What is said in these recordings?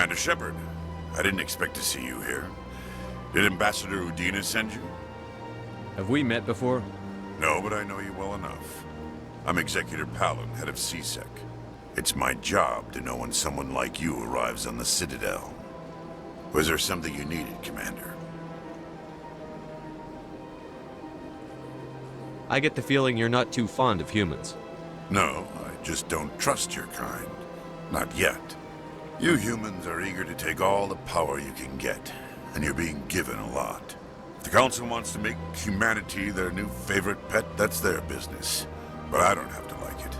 Commander Shepard, I didn't expect to see you here. Did Ambassador Udina send you? Have we met before? No, but I know you well enough. I'm Executor Pallin, head of CSEC. It's my job to know when someone like you arrives on the Citadel. Was there something you needed, Commander? I get the feeling you're not too fond of humans. No, I just don't trust your kind. Not yet. You humans are eager to take all the power you can get, and you're being given a lot. If the Council wants to make humanity their new favorite pet, that's their business. But I don't have to like it.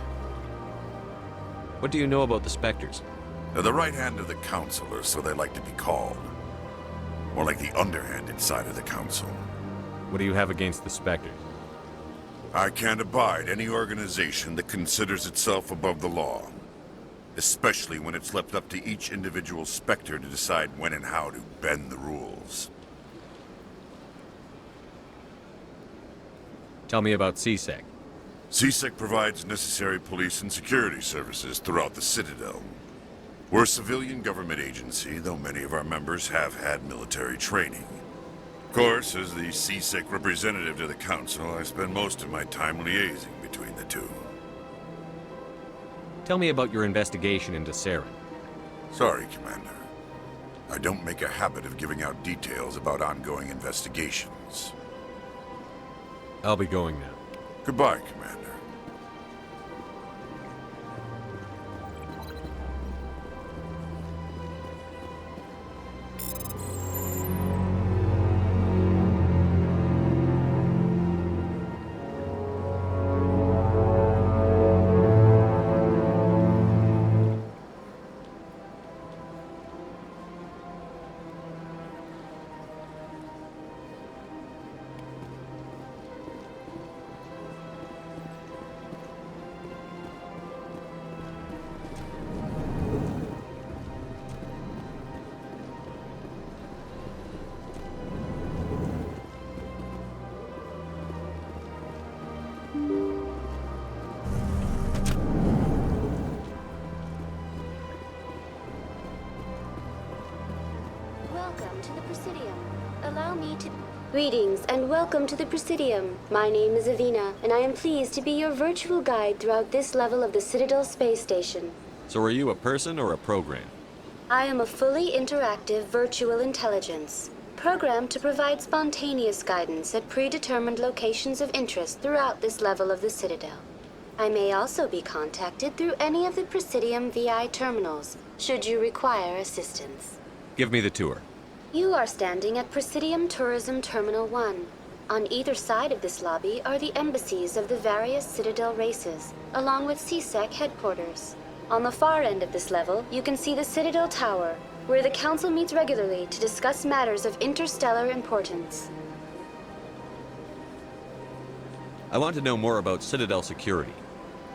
What do you know about the Spectres? They're the right hand of the Council, or so they like to be called. More like the underhanded side of the Council. What do you have against the Spectres? I can't abide any organization that considers itself above the law. Especially when it's left up to each individual Spectre to decide when and how to bend the rules. Tell me about CSEC. CSEC provides necessary police and security services throughout the Citadel. We're a civilian government agency, though many of our members have had military training. Of course, as the CSEC representative to the Council, I spend most of my time liaising between the two. Tell me about your investigation into Saren. Sorry, Commander. I don't make a habit of giving out details about ongoing investigations. I'll be going now. Goodbye, Commander. Welcome to the Presidium. Allow me to... Greetings and welcome to the Presidium. My name is Avina, and I am pleased to be your virtual guide throughout this level of the Citadel space station. So are you a person or a program? I am a fully interactive virtual intelligence, programmed to provide spontaneous guidance at predetermined locations of interest throughout this level of the Citadel. I may also be contacted through any of the Presidium VI terminals, should you require assistance. Give me the tour. You are standing at Presidium Tourism Terminal 1. On either side of this lobby are the embassies of the various Citadel races, along with CSEC headquarters. On the far end of this level, you can see the Citadel Tower, where the Council meets regularly to discuss matters of interstellar importance. I want to know more about Citadel security.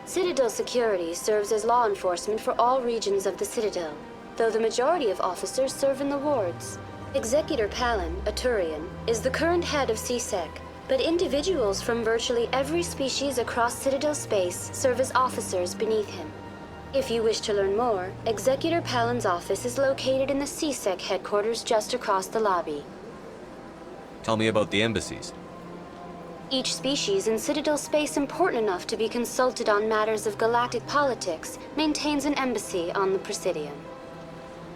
Citadel security serves as law enforcement for all regions of the Citadel, though the majority of officers serve in the wards. Executor Pallin, a Turian, is the current head of CSEC, but individuals from virtually every species across Citadel space serve as officers beneath him. If you wish to learn more, Executor Pallin's office is located in the CSEC headquarters just across the lobby. Tell me about the embassies. Each species in Citadel space important enough to be consulted on matters of galactic politics maintains an embassy on the Presidium.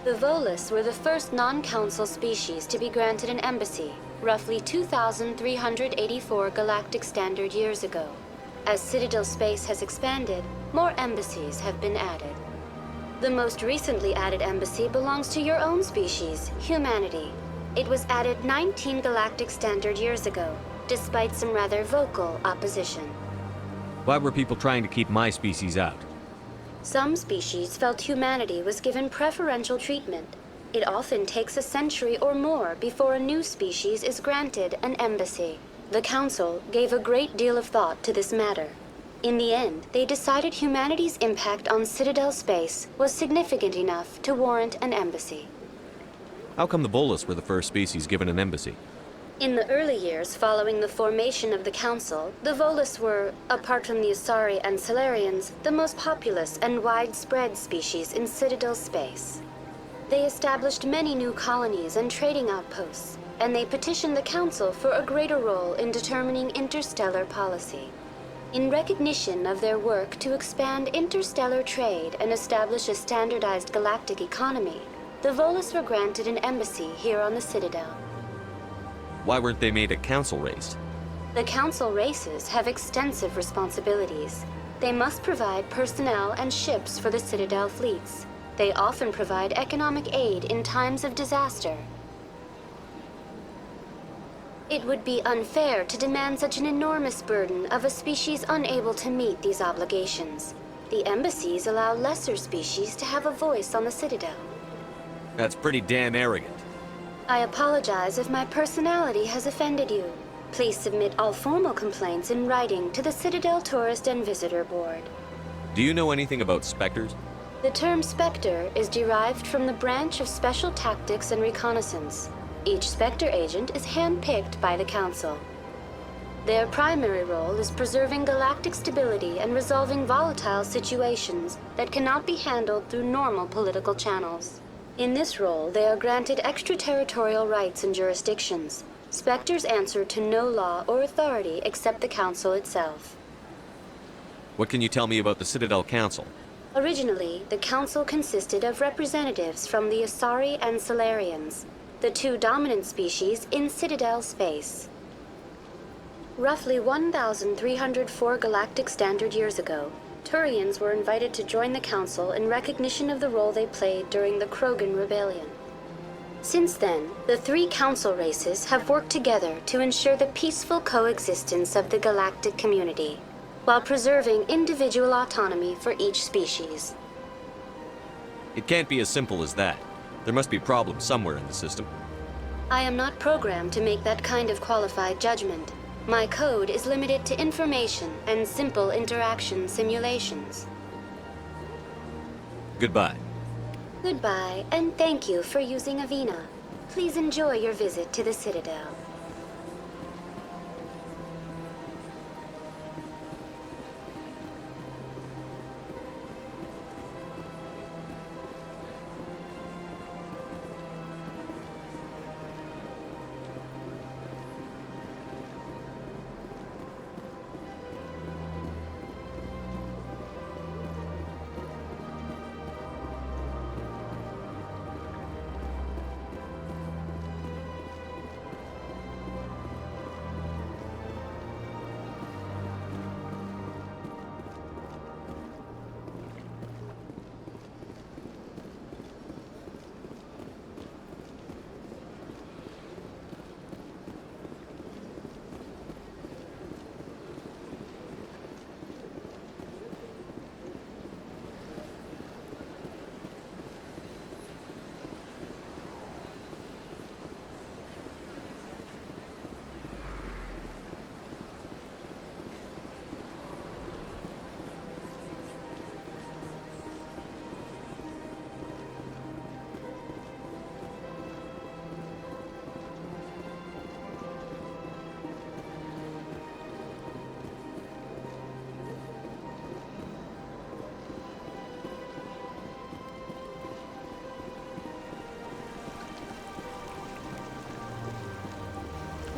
The Volus were the first non-council species to be granted an embassy, roughly 2,384 galactic standard years ago. As Citadel space has expanded, more embassies have been added. The most recently added embassy belongs to your own species, humanity. It was added 19 galactic standard years ago, despite some rather vocal opposition. Why were people trying to keep my species out? Some species felt humanity was given preferential treatment. It often takes a century or more before a new species is granted an embassy. The Council gave a great deal of thought to this matter. In the end, they decided humanity's impact on Citadel space was significant enough to warrant an embassy. How come the Volus were the first species given an embassy? In the early years following the formation of the Council, the Volus were, apart from the Asari and Salarians, the most populous and widespread species in Citadel space. They established many new colonies and trading outposts, and they petitioned the Council for a greater role in determining interstellar policy. In recognition of their work to expand interstellar trade and establish a standardized galactic economy, the Volus were granted an embassy here on the Citadel. Why weren't they made a council race? The Council races have extensive responsibilities. They must provide personnel and ships for the Citadel fleets. They often provide economic aid in times of disaster. It would be unfair to demand such an enormous burden of a species unable to meet these obligations. The embassies allow lesser species to have a voice on the Citadel. That's pretty damn arrogant. I apologize if my personality has offended you. Please submit all formal complaints in writing to the Citadel Tourist and Visitor Board. Do you know anything about specters? The term Spectre is derived from the branch of Special Tactics and Reconnaissance. Each Spectre agent is handpicked by the Council. Their primary role is preserving galactic stability and resolving volatile situations that cannot be handled through normal political channels. In this role, they are granted extraterritorial rights and jurisdictions. Spectres answer to no law or authority except the Council itself. What can you tell me about the Citadel Council? Originally, the Council consisted of representatives from the Asari and Solarians, the two dominant species in Citadel space. Roughly 1,304 galactic standard years ago, Turians were invited to join the Council in recognition of the role they played during the Krogan Rebellion. Since then, the three Council races have worked together to ensure the peaceful coexistence of the galactic community, while preserving individual autonomy for each species. It can't be as simple as that. There must be problems somewhere in the system. I am not programmed to make that kind of qualified judgment. My code is limited to information and simple interaction simulations. Goodbye. Goodbye, and thank you for using Avina. Please enjoy your visit to the Citadel.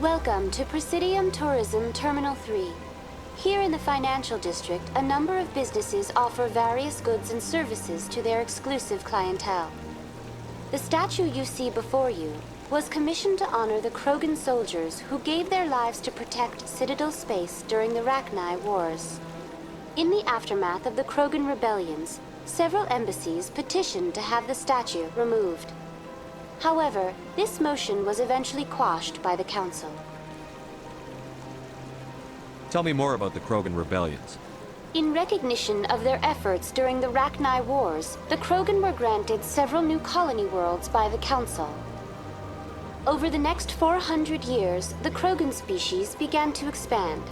Welcome to Presidium Tourism Terminal 3. Here in the financial district, a number of businesses offer various goods and services to their exclusive clientele. The statue you see before you was commissioned to honor the Krogan soldiers who gave their lives to protect Citadel space during the Rachni Wars. In the aftermath of the Krogan rebellions, several embassies petitioned to have the statue removed. However, this motion was eventually quashed by the Council. Tell me more about the Krogan rebellions. In recognition of their efforts during the Rachni Wars, the Krogan were granted several new colony worlds by the Council. Over the next 400 years, the Krogan species began to expand.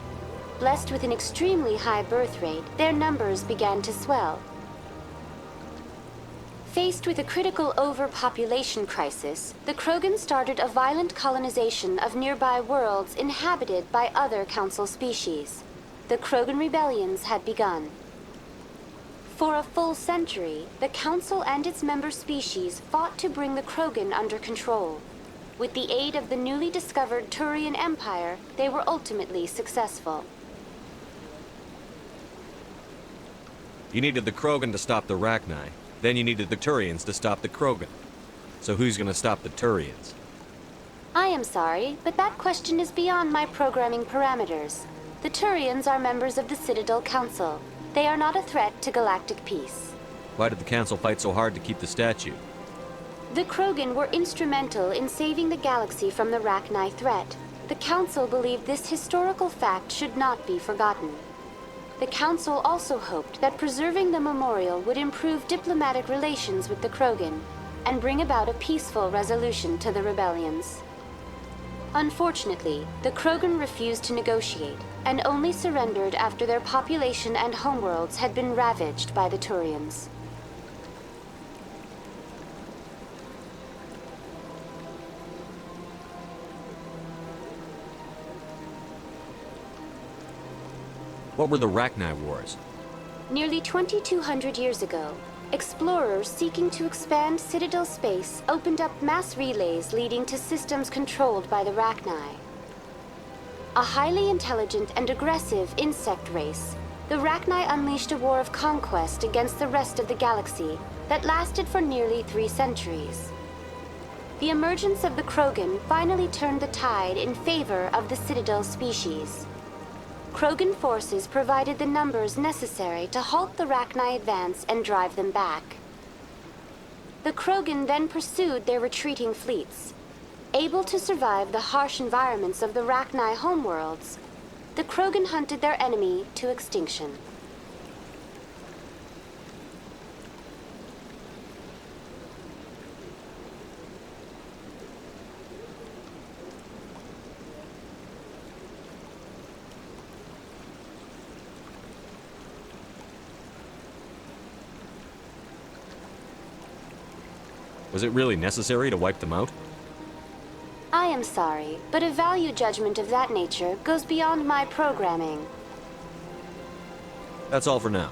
Blessed with an extremely high birth rate, their numbers began to swell. Faced with a critical overpopulation crisis, the Krogan started a violent colonization of nearby worlds inhabited by other Council species. The Krogan rebellions had begun. For a full century, the Council and its member species fought to bring the Krogan under control. With the aid of the newly discovered Turian Empire, they were ultimately successful. You needed the Krogan to stop the Rachni. Then you needed the Turians to stop the Krogan. So who's gonna stop the Turians? I am sorry, but that question is beyond my programming parameters. The Turians are members of the Citadel Council. They are not a threat to galactic peace. Why did the Council fight so hard to keep the statue? The Krogan were instrumental in saving the galaxy from the Rachni threat. The Council believed this historical fact should not be forgotten. The Council also hoped that preserving the memorial would improve diplomatic relations with the Krogan and bring about a peaceful resolution to the rebellions. Unfortunately, the Krogan refused to negotiate and only surrendered after their population and homeworlds had been ravaged by the Turians. What were the Rachni Wars? Nearly 2,200 years ago, explorers seeking to expand Citadel space opened up mass relays leading to systems controlled by the Rachni. A highly intelligent and aggressive insect race, the Rachni unleashed a war of conquest against the rest of the galaxy that lasted for nearly 3 centuries. The emergence of the Krogan finally turned the tide in favor of the Citadel species. Krogan forces provided the numbers necessary to halt the Rachni advance and drive them back. The Krogan then pursued their retreating fleets. Able to survive the harsh environments of the Rachni homeworlds, the Krogan hunted their enemy to extinction. Was it really necessary to wipe them out? I am sorry, but a value judgment of that nature goes beyond my programming. That's all for now.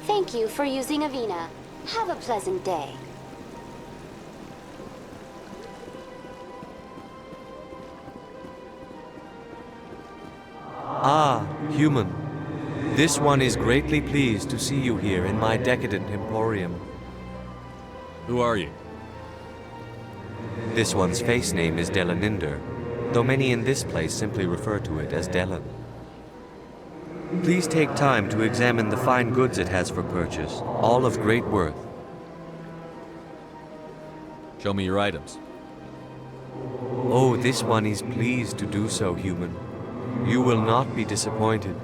Thank you for using Avina. Have a pleasant day. Ah, human. This one is greatly pleased to see you here in my decadent emporium. Who are you? This one's face name is Delanynder, though many in this place simply refer to it as Delan. Please take time to examine the fine goods it has for purchase, all of great worth. Show me your items. Oh, this one is pleased to do so, human. You will not be disappointed.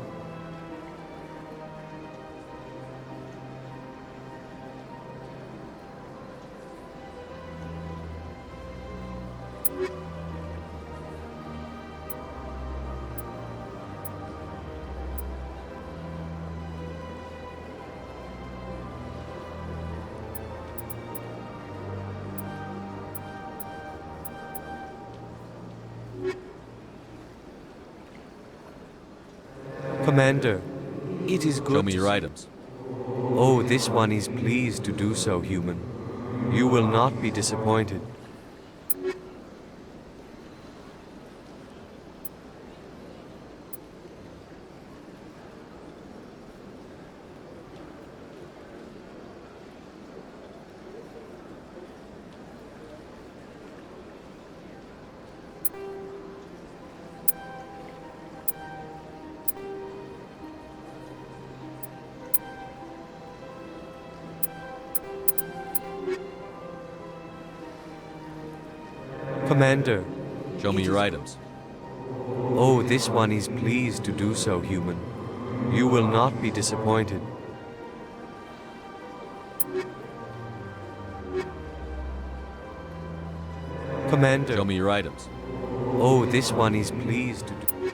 Commander, it is good Show me to your see- items. Oh, this one is pleased to do so, human. You will not be disappointed. Commander, Show me your items. oh, this one is pleased to do so, human. You will not be disappointed. Commander, Show me your items. oh, this one is pleased to do.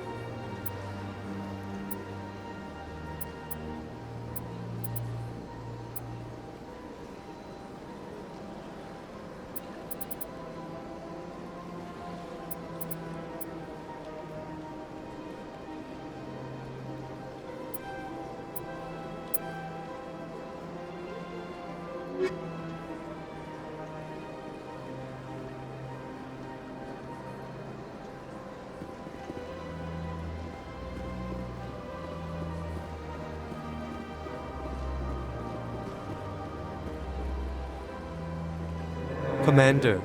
Commander,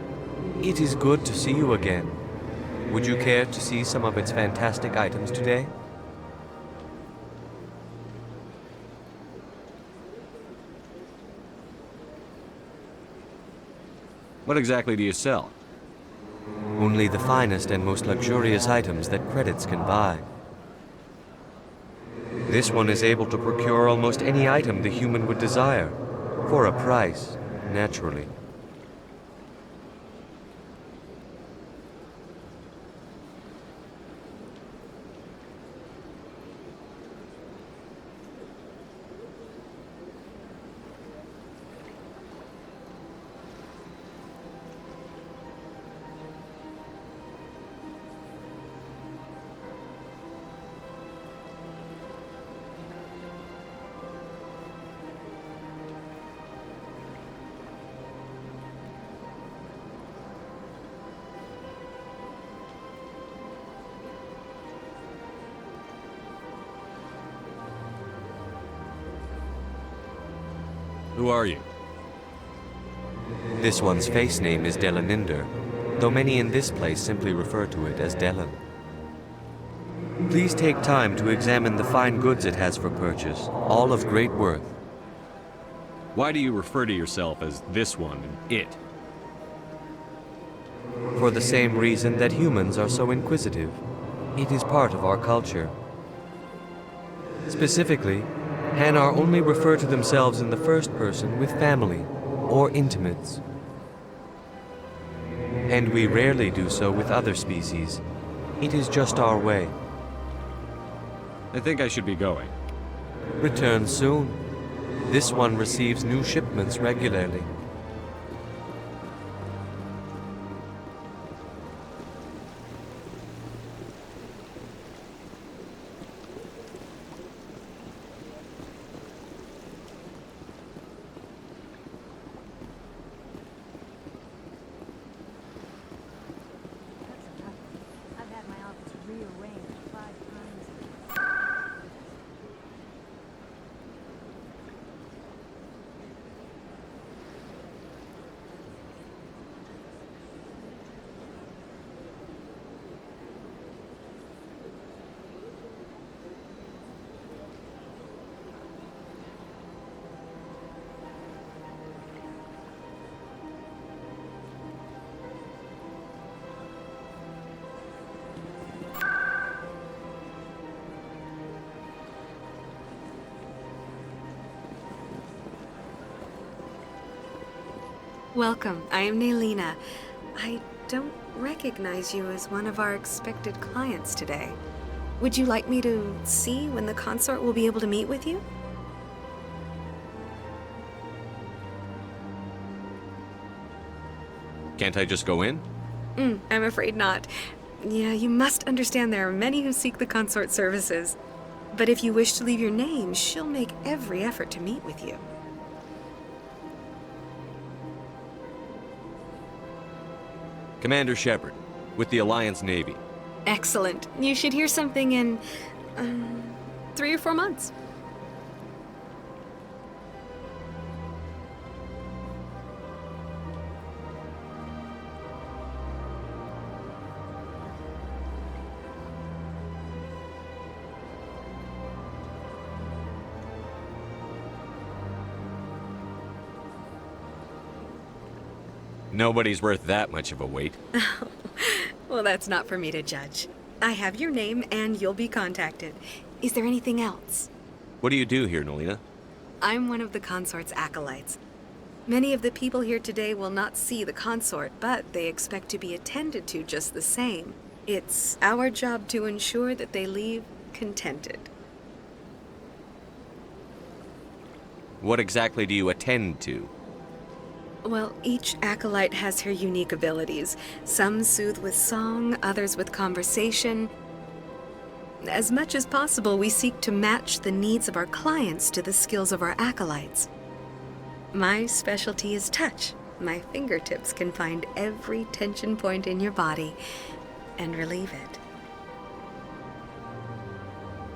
it is good to see you again. Would you care to see some of its fantastic items today? What exactly do you sell? Only the finest and most luxurious items that credits can buy. This one is able to procure almost any item the human would desire, for a price, naturally. Who are you? This one's face name is Delanynder, though many in this place simply refer to it as Delan. Please take time to examine the fine goods it has for purchase, all of great worth. Why do you refer to yourself as this one and it? For the same reason that humans are so inquisitive. It is part of our culture. Specifically, Hanar only refer to themselves in the first person with family or intimates. And we rarely do so with other species. It is just our way. I think I should be going. Return soon. This one receives new shipments regularly. I've had my office rearranged 5 times. Welcome, I am Nelina. I don't recognize you as one of our expected clients today. Would you like me to see when the consort will be able to meet with you? Can't I just go in? I'm afraid not. Yeah, you must understand there are many who seek the consort services. But if you wish to leave your name, she'll make every effort to meet with you. Commander Shepard, with the Alliance Navy. Excellent. You should hear something in 3 or 4 months. Nobody's worth that much of a wait. Well, that's not for me to judge. I have your name and you'll be contacted. Is there anything else? What do you do here, Nelina? I'm one of the consort's acolytes. Many of the people here today will not see the consort, but they expect to be attended to just the same. It's our job to ensure that they leave contented. What exactly do you attend to? Well, each acolyte has her unique abilities. Some soothe with song, others with conversation. As much as possible, we seek to match the needs of our clients to the skills of our acolytes. My specialty is touch. My fingertips can find every tension point in your body and relieve it.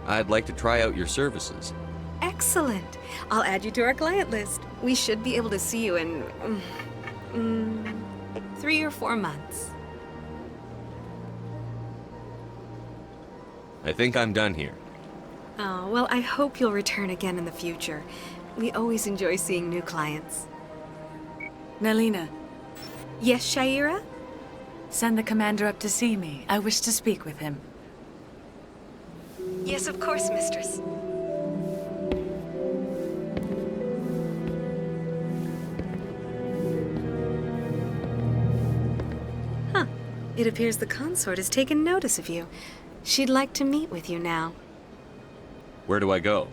I'd like to try out your services. Excellent. I'll add you to our client list. We should be able to see you in 3 or 4 months. I think I'm done here. Oh, well, I hope you'll return again in the future. We always enjoy seeing new clients. Nelina, Yes, Sha'ira? send the commander up to see me. I wish to speak with him. Yes, of course, mistress. Huh. It appears the consort has taken notice of you. She'd like to meet with you now. Where do I go?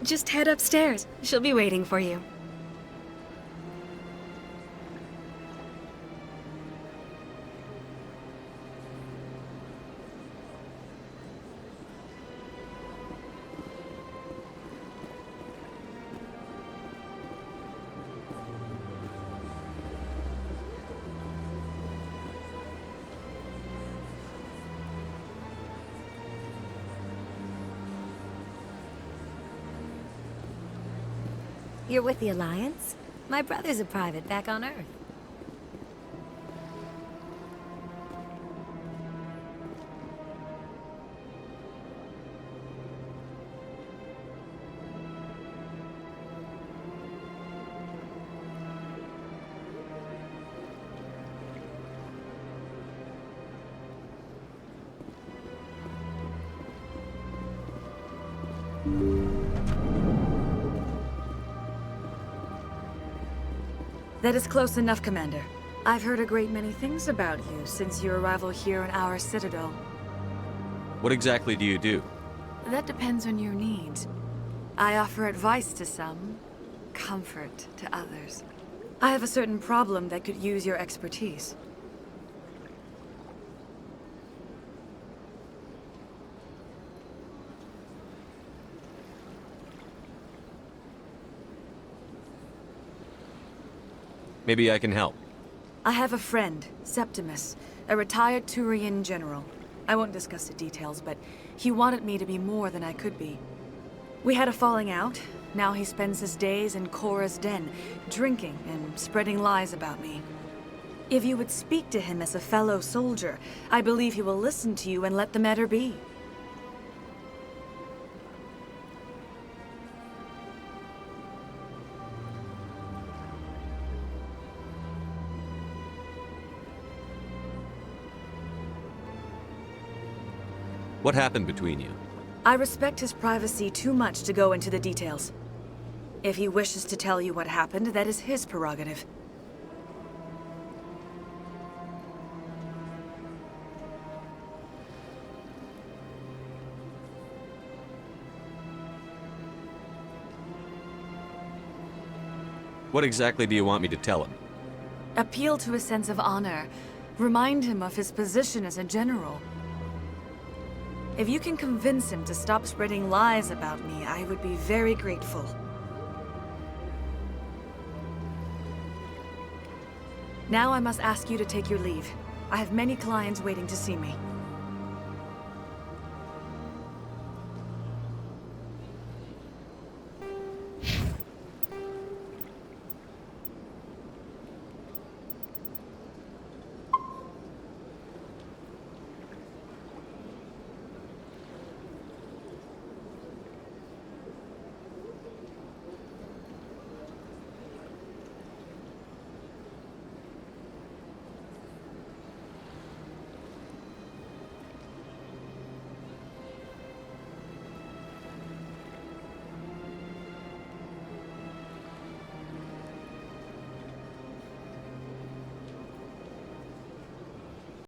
Just head upstairs. She'll be waiting for you. You're with the Alliance? My brother's a private back on Earth. That is close enough, Commander. I've heard a great many things about you since your arrival here in our Citadel. What exactly do you do? That depends on your needs. I offer advice to some, comfort to others. I have a certain problem that could use your expertise. Maybe I can help. I have a friend, Septimus, a retired Turian general. I won't discuss the details, but he wanted me to be more than I could be. We had a falling out. Now he spends his days in Korra's den, drinking and spreading lies about me. If you would speak to him as a fellow soldier, I believe he will listen to you and let the matter be. What happened between you? I respect his privacy too much to go into the details. If he wishes to tell you what happened, that is his prerogative. What exactly do you want me to tell him? Appeal to his sense of honor. Remind him of his position as a general. If you can convince him to stop spreading lies about me, I would be very grateful. Now I must ask you to take your leave. I have many clients waiting to see me.